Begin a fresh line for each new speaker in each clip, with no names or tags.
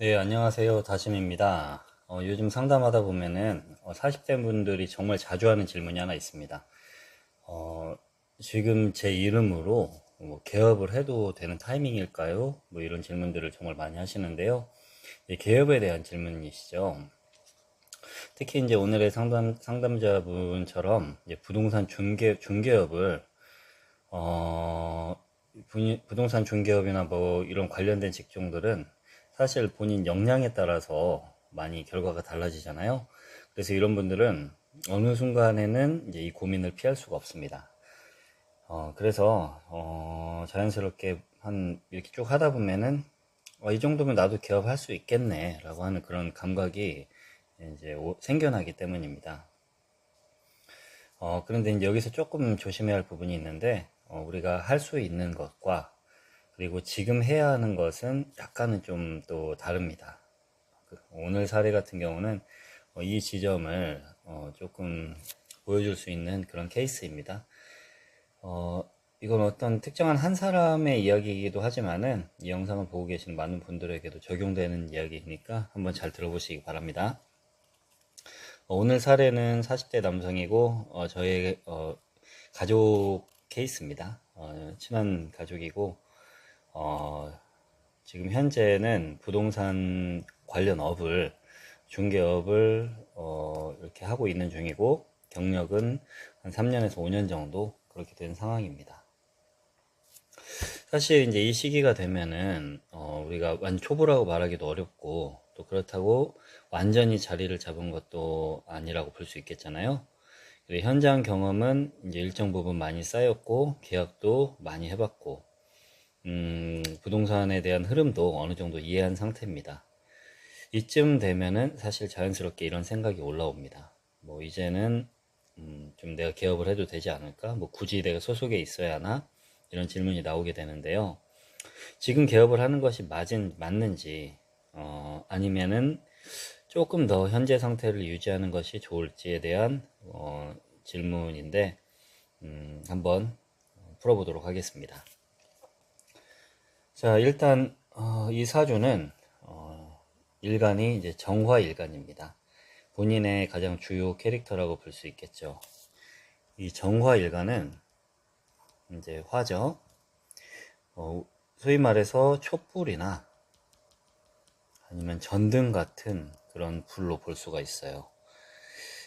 네, 안녕하세요. 다심입니다. 요즘 상담하다 보면은 40대 분들이 정말 자주 하는 질문이 하나 있습니다. 어, 지금 제 이름으로 뭐 개업을 해도 되는 타이밍일까요? 뭐 이런 질문들을 정말 많이 하시는데요. 개업에 대한 질문이시죠. 특히 이제 오늘의 상담자분처럼 이제 부동산 중개업을 부동산 중개업이나 뭐 이런 관련된 직종들은 사실 본인 역량에 따라서 많이 결과가 달라지잖아요. 그래서 이런 분들은 어느 순간에는 이제 이 고민을 피할 수가 없습니다. 그래서 자연스럽게 한 이렇게 쭉 하다 보면은 이 정도면 나도 개업할 수 있겠네 라고 하는 그런 감각이 이제 생겨나기 때문입니다. 그런데 이제 여기서 조금 조심해야 할 부분이 있는데, 우리가 할 수 있는 것과 그리고 지금 해야 하는 것은 약간은 좀 또 다릅니다. 오늘 사례 같은 경우는 이 지점을 조금 보여줄 수 있는 그런 케이스입니다. 어, 이건 어떤 특정한 한 사람의 이야기이기도 하지만은 이 영상을 보고 계시는 많은 분들에게도 적용되는 이야기이니까 한번 잘 들어보시기 바랍니다. 오늘 사례는 40대 남성이고 저의 가족 케이스입니다. 친한 가족이고 어, 지금 현재는 부동산 관련 업을 중개업을 이렇게 하고 있는 중이고 경력은 한 3년에서 5년 정도 그렇게 된 상황입니다. 사실 이제 이 시기가 되면은 우리가 완 초보라고 말하기도 어렵고 또 그렇다고 완전히 자리를 잡은 것도 아니라고 볼 수 있겠잖아요. 현장 경험은 이제 일정 부분 많이 쌓였고 계약도 많이 해봤고 부동산에 대한 흐름도 어느 정도 이해한 상태입니다. 이쯤 되면은 사실 자연스럽게 이런 생각이 올라옵니다. 뭐 이제는 좀 내가 개업을 해도 되지 않을까? 뭐 굳이 내가 소속에 있어야 하나? 이런 질문이 나오게 되는데요. 지금 개업을 하는 것이 맞는지 아니면은 조금 더 현재 상태를 유지하는 것이 좋을지에 대한 질문인데 한번 풀어보도록 하겠습니다. 자, 일단 이 사주는 일간이 이제 정화 일간입니다. 본인의 가장 주요 캐릭터라고 볼 수 있겠죠. 이 정화 일간은 이제 화죠. 소위 말해서 촛불이나 아니면 전등 같은 그런 불로 볼 수가 있어요.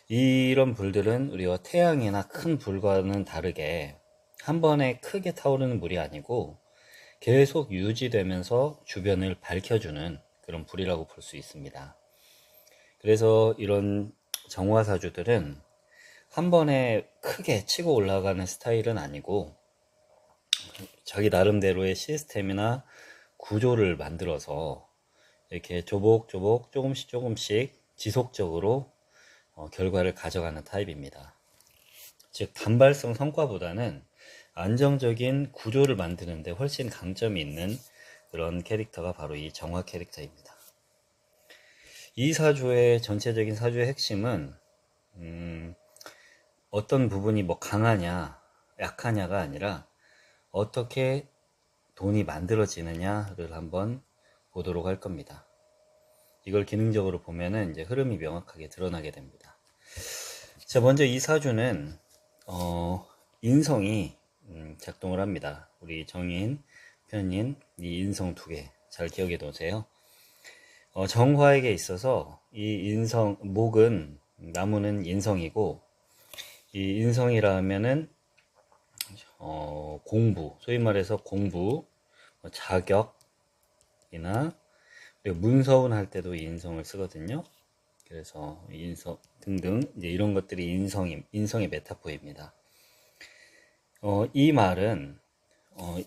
이런 불들은 우리가 태양이나 큰 불과는 다르게 한 번에 크게 타오르는 불이 아니고 계속 유지되면서 주변을 밝혀주는 그런 불이라고 볼 수 있습니다. 그래서 이런 정화사주들은 한 번에 크게 치고 올라가는 스타일은 아니고 자기 나름대로의 시스템이나 구조를 만들어서 이렇게 조목조목 조금씩 지속적으로 결과를 가져가는 타입입니다. 즉 단발성 성과보다는 안정적인 구조를 만드는데 훨씬 강점이 있는 그런 캐릭터가 바로 이 정화 캐릭터입니다. 이 사주의 전체적인 사주의 핵심은 어떤 부분이 뭐 강하냐 약하냐가 아니라 어떻게 돈이 만들어지느냐를 한번 보도록 할 겁니다. 이걸 기능적으로 보면은 이제 흐름이 명확하게 드러나게 됩니다. 자, 먼저 이 사주는 인성이 작동을 합니다. 우리 정인, 편인, 이 인성 두 개 잘 기억해 두세요. 정화에게 있어서 이 인성, 목은 나무는 인성이고 이 인성이라 하면은 공부, 소위 말해서 공부, 자격이나 문서운 할 때도 이 인성을 쓰거든요. 그래서 인성 등등 이제 이런 것들이 인성의 메타포입니다. 이 말은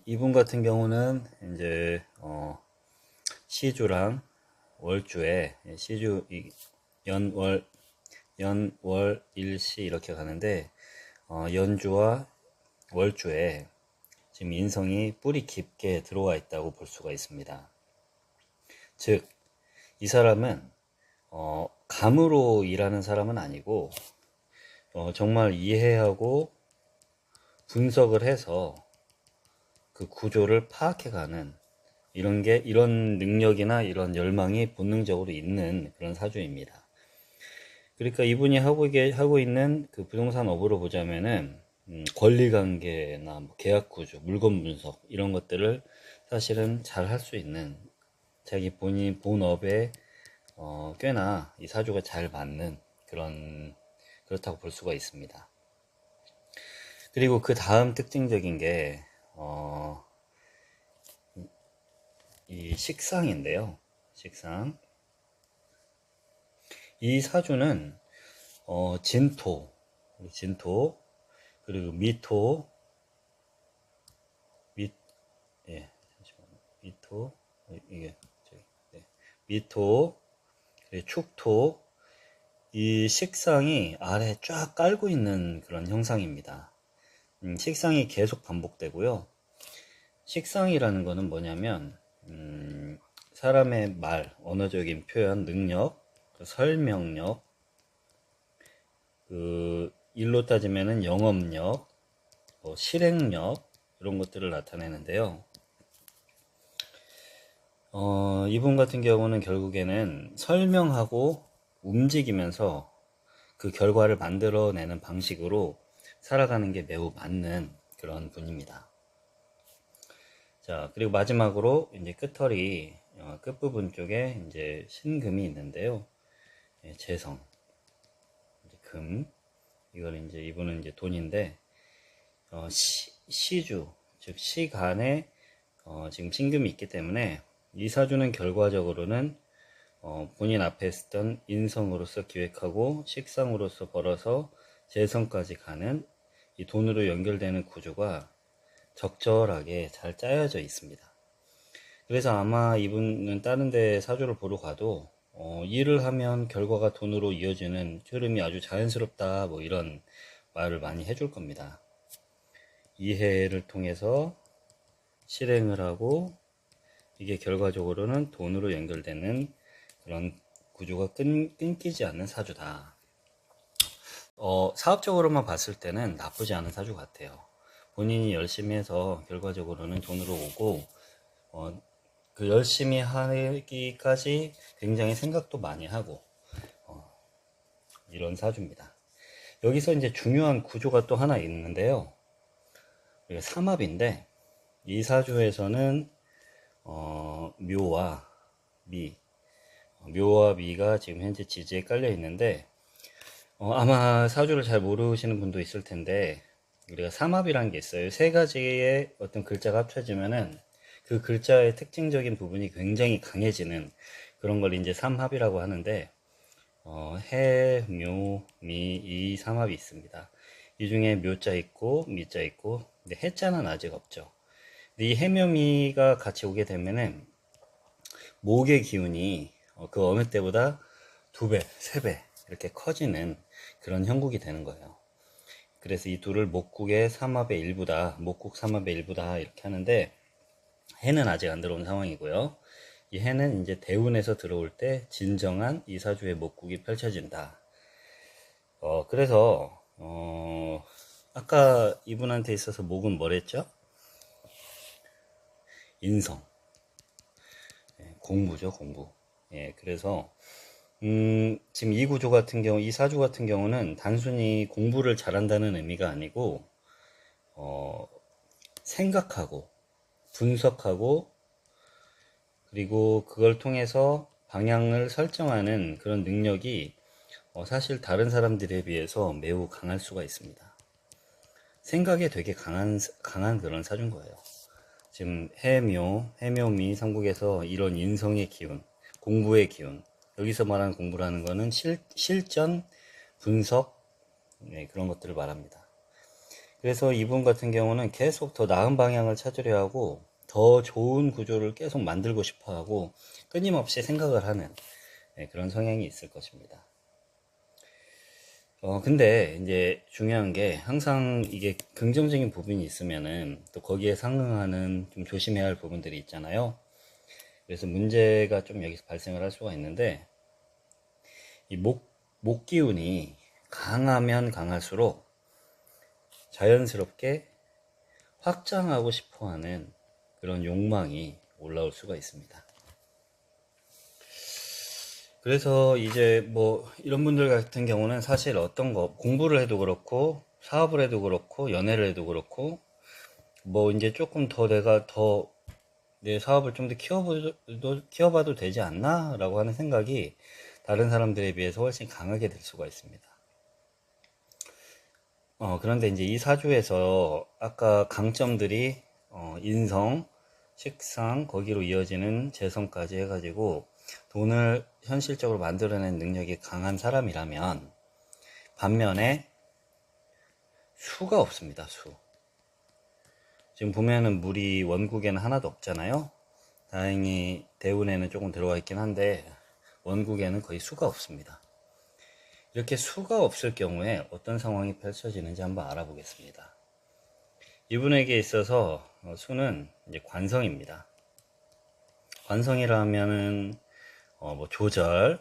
이분 같은 경우는 이제 시주랑 월주에 시주 연월 일시 이렇게 가는데 연주와 월주에 지금 인성이 뿌리 깊게 들어와 있다고 볼 수가 있습니다. 즉, 이 사람은 감으로 일하는 사람은 아니고 정말 이해하고 분석을 해서 그 구조를 파악해가는 이런 능력이나 이런 열망이 본능적으로 있는 그런 사주입니다. 그러니까 이분이 하고 있는 그 부동산 업으로 보자면은, 권리관계나 뭐 계약 구조, 물건 분석, 이런 것들을 사실은 잘 할 수 있는 자기 본인 본업에 꽤나 이 사주가 잘 맞는 그렇다고 볼 수가 있습니다. 그리고 그 다음 특징적인 게, 이 식상인데요. 식상. 이 사주는, 진토, 그리고 미토, 미, 예, 잠시만요. 미토, 이게, 네. 미토, 그리고 축토, 이 식상이 아래 쫙 깔고 있는 그런 형상입니다. 식상이 계속 반복되고요. 식상이라는 거는 뭐냐면, 사람의 말, 언어적인 표현, 능력, 그 설명력, 그 일로 따지면은 영업력, 실행력, 이런 것들을 나타내는데요. 이분 같은 경우는 결국에는 설명하고 움직이면서 그 결과를 만들어내는 방식으로 살아가는 게 매우 맞는 그런 분입니다. 자, 그리고 마지막으로 이제 끝털이, 끝부분 쪽에 이제 신금이 있는데요. 예, 재성, 이제 금, 이걸 이제 이분은 이제 돈인데, 시주, 즉 시간에 지금 신금이 있기 때문에 이 사주는 결과적으로는 본인 앞에 쓰던 인성으로서 기획하고 식상으로서 벌어서 재성까지 가는 이 돈으로 연결되는 구조가 적절하게 잘 짜여져 있습니다. 그래서 아마 이분은 다른 데 사주를 보러 가도 일을 하면 결과가 돈으로 이어지는 흐름이 아주 자연스럽다, 뭐 이런 말을 많이 해줄 겁니다. 이해를 통해서 실행을 하고 이게 결과적으로는 돈으로 연결되는 그런 구조가 끊기지 않는 사주다. 사업적으로만 봤을 때는 나쁘지 않은 사주 같아요. 본인이 열심히 해서 결과적으로는 돈으로 오고, 그 열심히 하기까지 굉장히 생각도 많이 하고, 이런 사주입니다. 여기서 이제 중요한 구조가 또 하나 있는데요. 이게 삼합인데, 이 사주에서는, 묘와 미, 묘와 미가 지금 현재 지지에 깔려 있는데, 아마 사주를 잘 모르시는 분도 있을 텐데, 우리가 삼합이라는 게 있어요. 세 가지의 어떤 글자가 합쳐지면은 그 글자의 특징적인 부분이 굉장히 강해지는 그런 걸 이제 삼합이라고 하는데, 해, 묘, 미, 이 삼합이 있습니다. 이 중에 묘자 있고, 미자 있고, 근데 해자는 아직 없죠. 근데 이 해묘미가 같이 오게 되면은 목의 기운이 그 어느 때보다 2배, 3배 이렇게 커지는 그런 형국이 되는 거예요. 그래서 이 둘을 목국의 삼합의 일부다, 목국 삼합의 일부다 이렇게 하는데, 해는 아직 안 들어온 상황이고요. 이 해는 이제 대운에서 들어올 때 진정한 이사주의 목국이 펼쳐진다. 그래서 아까 이분한테 있어서 목은 뭐랬죠? 인성, 공부죠, 공부. 예, 그래서 지금 이 구조 같은 경우, 이 사주 같은 경우는 단순히 공부를 잘한다는 의미가 아니고, 생각하고, 분석하고, 그리고 그걸 통해서 방향을 설정하는 그런 능력이 사실 다른 사람들에 비해서 매우 강할 수가 있습니다. 생각에 되게 강한 그런 사주인 거예요. 지금 해묘미 삼국에서 이런 인성의 기운, 공부의 기운, 여기서 말하는 공부라는 거는 실전, 분석, 네, 그런 것들을 말합니다. 그래서 이분 같은 경우는 계속 더 나은 방향을 찾으려 하고 더 좋은 구조를 계속 만들고 싶어 하고 끊임없이 생각을 하는, 네, 그런 성향이 있을 것입니다. 근데 이제 중요한 게 항상 이게 긍정적인 부분이 있으면은 또 거기에 상응하는 좀 조심해야 할 부분들이 있잖아요. 그래서 문제가 좀 여기서 발생을 할 수가 있는데, 이 목 기운이 강하면 강할수록 자연스럽게 확장하고 싶어 하는 그런 욕망이 올라올 수가 있습니다. 그래서 이제 뭐 이런 분들 같은 경우는 사실 어떤 거 공부를 해도 그렇고 사업을 해도 그렇고 연애를 해도 그렇고 뭐 이제 조금 더 내가 더 내 사업을 좀 더 키워봐도 되지 않나 라고 하는 생각이 다른 사람들에 비해서 훨씬 강하게 될 수가 있습니다. 그런데 이제 이 사주에서 아까 강점들이 인성, 식상, 거기로 이어지는 재성까지 해가지고 돈을 현실적으로 만들어낸 능력이 강한 사람이라면 반면에 수가 없습니다. 수. 지금 보면은 물이 원국에는 하나도 없잖아요. 다행히 대운에는 조금 들어와 있긴 한데 원국에는 거의 수가 없습니다. 이렇게 수가 없을 경우에 어떤 상황이 펼쳐지는지 한번 알아보겠습니다. 이분에게 있어서 수는 이제 관성입니다. 관성이라 하면은 뭐 조절,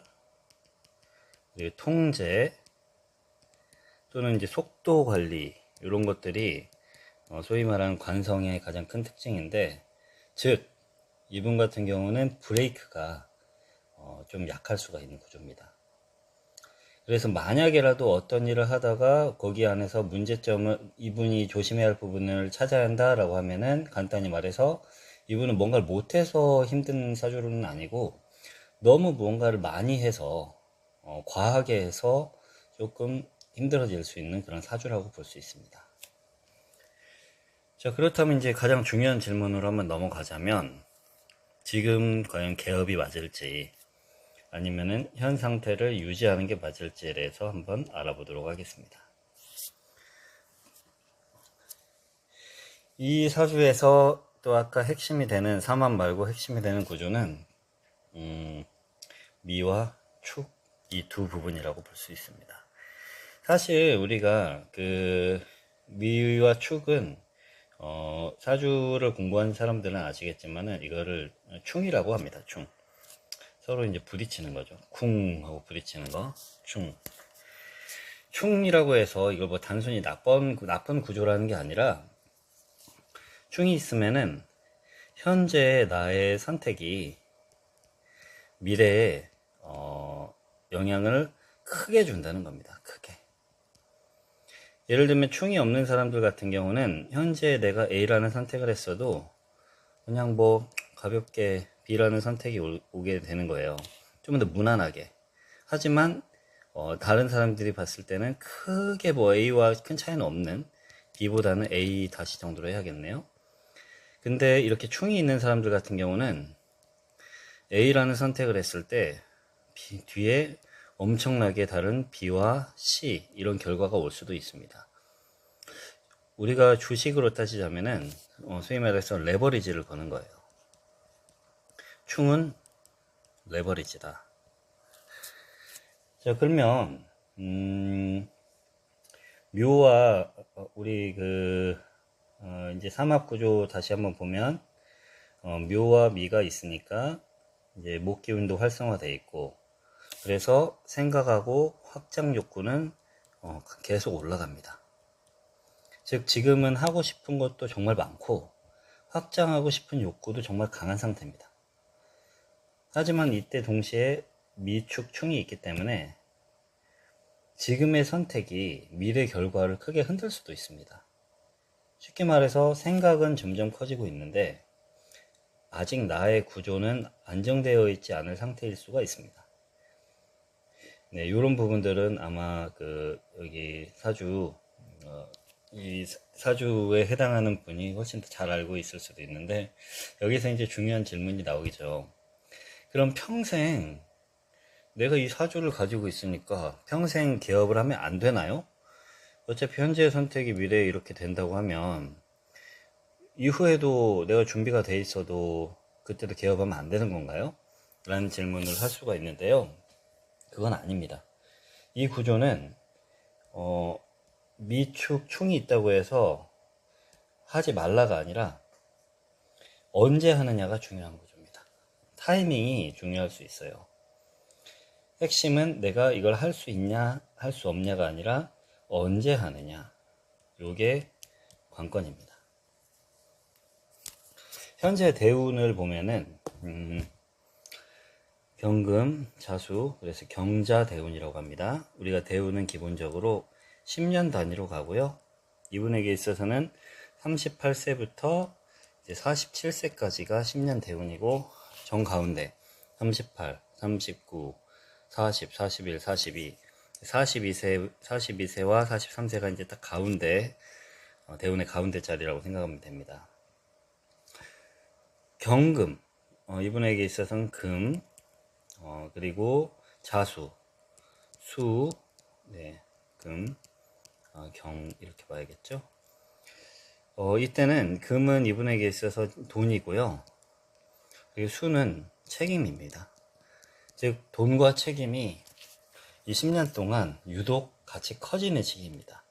그리고 통제 또는 이제 속도 관리 이런 것들이 소위 말하는 관성의 가장 큰 특징인데, 즉 이분 같은 경우는 브레이크가 좀 약할 수가 있는 구조입니다. 그래서 만약에라도 어떤 일을 하다가 거기 안에서 문제점을 이분이 조심해야 할 부분을 찾아야 한다라고 하면은 간단히 말해서 이분은 뭔가를 못해서 힘든 사주는 아니고 너무 무언가를 많이 해서 과하게 해서 조금 힘들어질 수 있는 그런 사주라고 볼 수 있습니다. 자, 그렇다면 이제 가장 중요한 질문으로 한번 넘어가자면 지금 과연 개업이 맞을지 아니면은 현 상태를 유지하는 게 맞을지에 대해서 한번 알아보도록 하겠습니다. 이 사주에서 또 아까 핵심이 되는 사만 말고 핵심이 되는 구조는 미와 축 이 두 부분이라고 볼 수 있습니다. 사실 우리가 그 미와 축은 사주를 공부한 사람들은 아시겠지만은 이거를 충이라고 합니다. 충. 서로 이제 부딪히는 거죠. 쿵 하고 부딪히는 거. 충. 충이라고 해서 이걸 뭐 단순히 나쁜 구조라는 게 아니라 충이 있으면은 현재 나의 선택이 미래에 영향을 크게 준다는 겁니다. 크게. 예를 들면 충이 없는 사람들 같은 경우는 현재 내가 A라는 선택을 했어도 그냥 뭐 가볍게 B라는 선택이 오게 되는 거예요. 좀 더 무난하게. 하지만 다른 사람들이 봤을 때는 크게 뭐 A와 큰 차이는 없는 B보다는 A 다시 정도로 해야겠네요. 근데 이렇게 충이 있는 사람들 같은 경우는 A라는 선택을 했을 때 뒤에 엄청나게 다른 B와 C 이런 결과가 올 수도 있습니다. 우리가 주식으로 따지자면은 소위 말해서 레버리지를 거는 거예요. 충은 레버리지다. 자, 그러면 묘와 우리 이제 삼합구조 다시 한번 보면 묘와 미가 있으니까 이제 목기운도 활성화되어 있고, 그래서 생각하고 확장 욕구는 계속 올라갑니다. 즉 지금은 하고 싶은 것도 정말 많고 확장하고 싶은 욕구도 정말 강한 상태입니다. 하지만 이때 동시에 미축 충이 있기 때문에 지금의 선택이 미래 결과를 크게 흔들 수도 있습니다. 쉽게 말해서 생각은 점점 커지고 있는데 아직 나의 구조는 안정되어 있지 않을 상태일 수가 있습니다. 네, 이런 부분들은 아마 여기 이 사주에 해당하는 분이 훨씬 더 잘 알고 있을 수도 있는데, 여기서 이제 중요한 질문이 나오겠죠. 그럼 평생 내가 이 사주를 가지고 있으니까 평생 개업을 하면 안 되나요? 어차피 현재의 선택이 미래에 이렇게 된다고 하면 이후에도 내가 준비가 돼 있어도 그때도 개업하면 안 되는 건가요? 라는 질문을 할 수가 있는데요. 그건 아닙니다. 이 구조는 미축 충이 있다고 해서 하지 말라가 아니라 언제 하느냐가 중요한 구조입니다. 타이밍이 중요할 수 있어요. 핵심은 내가 이걸 할 수 있냐 할 수 없냐가 아니라 언제 하느냐, 요게 관건입니다. 현재 대운을 보면은 경금, 자수, 그래서 경자 대운이라고 합니다. 우리가 대운은 기본적으로 10년 단위로 가고요. 이분에게 있어서는 38세부터 이제 47세까지가 10년 대운이고, 정 가운데 38, 39, 40, 41, 42, 42세와 43세가 이제 딱 가운데, 대운의 가운데 자리라고 생각하면 됩니다. 경금, 이분에게 있어서는 금, 그리고 자수, 수, 네, 금, 경, 이렇게 봐야겠죠. 이때는 금은 이분에게 있어서 돈이고요. 그리고 수는 책임입니다. 즉, 돈과 책임이 이 10년 동안 유독 같이 커지는 시기입니다.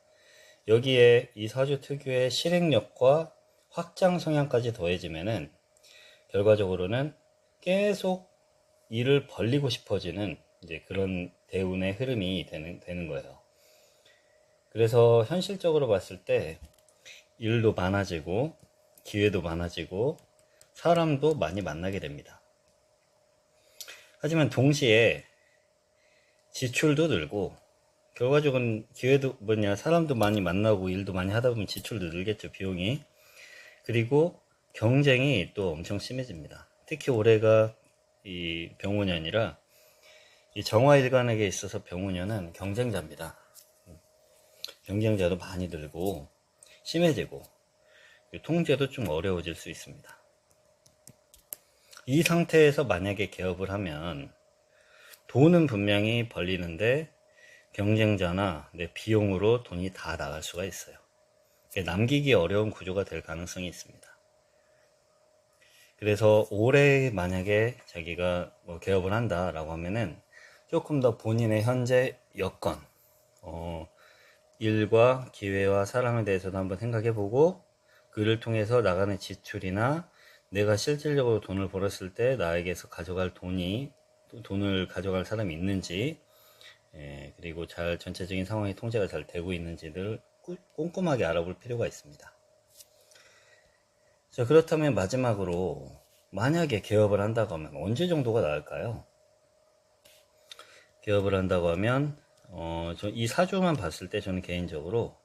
여기에 이 사주 특유의 실행력과 확장 성향까지 더해지면은 결과적으로는 계속 일을 벌리고 싶어지는 이제 그런 대운의 흐름이 되는 거예요. 그래서 현실적으로 봤을 때 일도 많아지고 기회도 많아지고 사람도 많이 만나게 됩니다. 하지만 동시에 지출도 늘고, 결과적으로 기회도 사람도 많이 만나고 일도 많이 하다 보면 지출도 늘겠죠, 비용이. 그리고 경쟁이 또 엄청 심해집니다. 특히 올해가 이 병오년이라 이 정화일간에게 있어서 병오년은 경쟁자입니다. 경쟁자도 많이 늘고 심해지고 통제도 좀 어려워질 수 있습니다. 이 상태에서 만약에 개업을 하면 돈은 분명히 벌리는데 경쟁자나 내 비용으로 돈이 다 나갈 수가 있어요. 남기기 어려운 구조가 될 가능성이 있습니다. 그래서 올해 만약에 자기가 개업을 한다라고 하면은 조금 더 본인의 현재 여건, 일과 기회와 사람에 대해서도 한번 생각해보고, 그를 통해서 나가는 지출이나 내가 실질적으로 돈을 벌었을 때 나에게서 가져갈 돈을 가져갈 사람이 있는지, 그리고 전체적인 상황이 통제가 잘 되고 있는지를 꼼꼼하게 알아볼 필요가 있습니다. 자, 그렇다면 마지막으로 만약에 개업을 한다고 하면 언제 정도가 나을까요? 개업을 한다고 하면 이 사주만 봤을 때 저는 개인적으로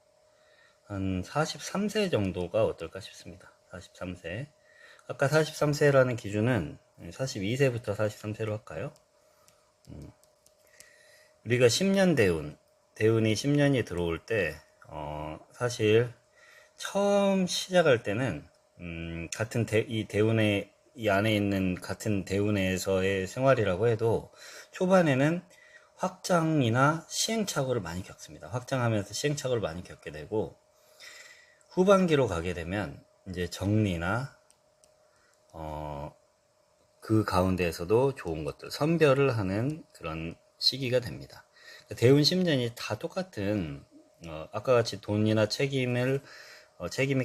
한 43세 정도가 어떨까 싶습니다. 43세. 아까 43세라는 기준은 42세부터 43세로 할까요? 우리가 10년 대운이 10년이 들어올 때 사실 처음 시작할 때는 같은 이 대운의 이 안에 있는 같은 대운에서의 생활이라고 해도 초반에는 확장이나 시행착오를 많이 겪습니다. 확장하면서 시행착오를 많이 겪게 되고, 후반기로 가게 되면 이제 정리나 그 가운데에서도 좋은 것들 선별을 하는 그런 시기가 됩니다. 대운 10년이 다 똑같은 아까 같이 돈이나 책임이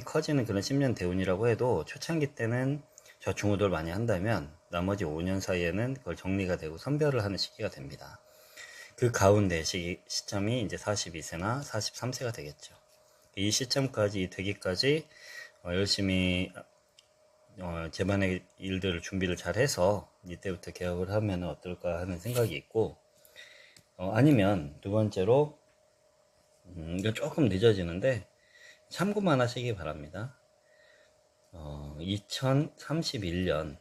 커지는 그런 10년 대운이라고 해도 초창기 때는 좌충우돌 많이 한다면 나머지 5년 사이에는 그걸 정리가 되고 선별을 하는 시기가 됩니다. 그 가운데 시점이 이제 42세나 43세가 되겠죠. 이 시점까지 되기까지 열심히 제반의 일들을 준비를 잘 해서 이때부터 개업을 하면 어떨까 하는 생각이 있고, 아니면 두 번째로 이거 조금 늦어지는데 참고만 하시기 바랍니다. 2031년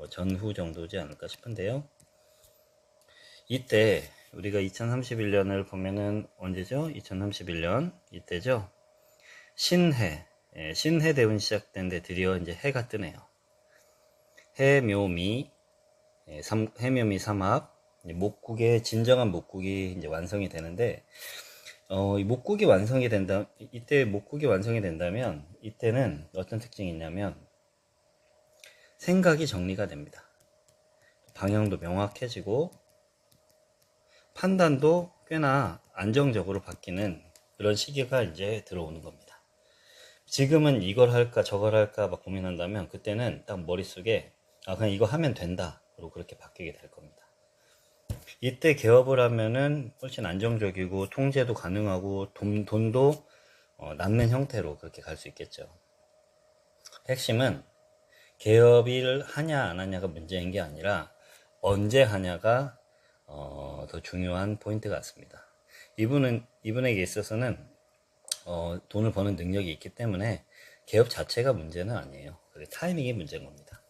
전후 정도지 않을까 싶은데요. 이때 우리가 2031년을 보면은 언제죠? 2031년 이때죠. 신해 대운 시작된데 드디어 이제 해가 뜨네요. 해묘미 삼합, 목국의 진정한 목국이 이제 완성이 되는데, 이 목국이 완성이 된다면 이때는 어떤 특징이 있냐면 생각이 정리가 됩니다. 방향도 명확해지고 판단도 꽤나 안정적으로 바뀌는 그런 시기가 이제 들어오는 겁니다. 지금은 이걸 할까 저걸 할까 막 고민한다면 그때는 딱 머릿속에 그냥 이거 하면 된다 그리고 그렇게 바뀌게 될 겁니다. 이때 개업을 하면은 훨씬 안정적이고 통제도 가능하고 돈도 남는 형태로 그렇게 갈 수 있겠죠. 핵심은 개업을 하냐 안 하냐가 문제인 게 아니라 언제 하냐가 더 중요한 포인트 같습니다. 이분에게 있어서는 돈을 버는 능력이 있기 때문에 개업 자체가 문제는 아니에요. 타이밍이 문제인 겁니다.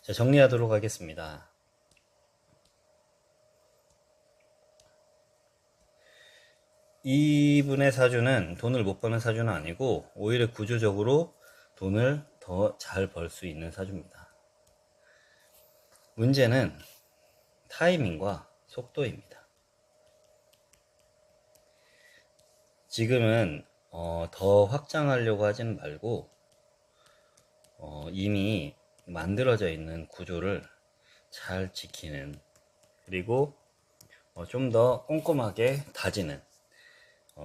자, 정리하도록 하겠습니다. 이분의 사주는 돈을 못 버는 사주는 아니고 오히려 구조적으로 돈을 더 잘 벌 수 있는 사주입니다. 문제는 타이밍과 속도입니다. 지금은 더 확장하려고 하지는 말고 이미 만들어져 있는 구조를 잘 지키는, 그리고 좀 더 꼼꼼하게 다지는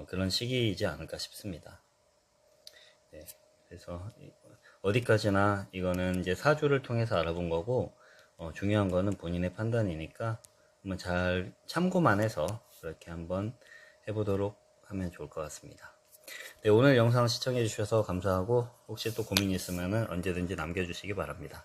그런 시기이지 않을까 싶습니다. 네, 그래서 어디까지나 이거는 이제 사주를 통해서 알아본 거고 중요한 거는 본인의 판단이니까 한번 잘 참고만 해서 그렇게 한번 해보도록 하면 좋을 것 같습니다. 네, 오늘 영상 시청해 주셔서 감사하고 혹시 또 고민 있으면 언제든지 남겨주시기 바랍니다.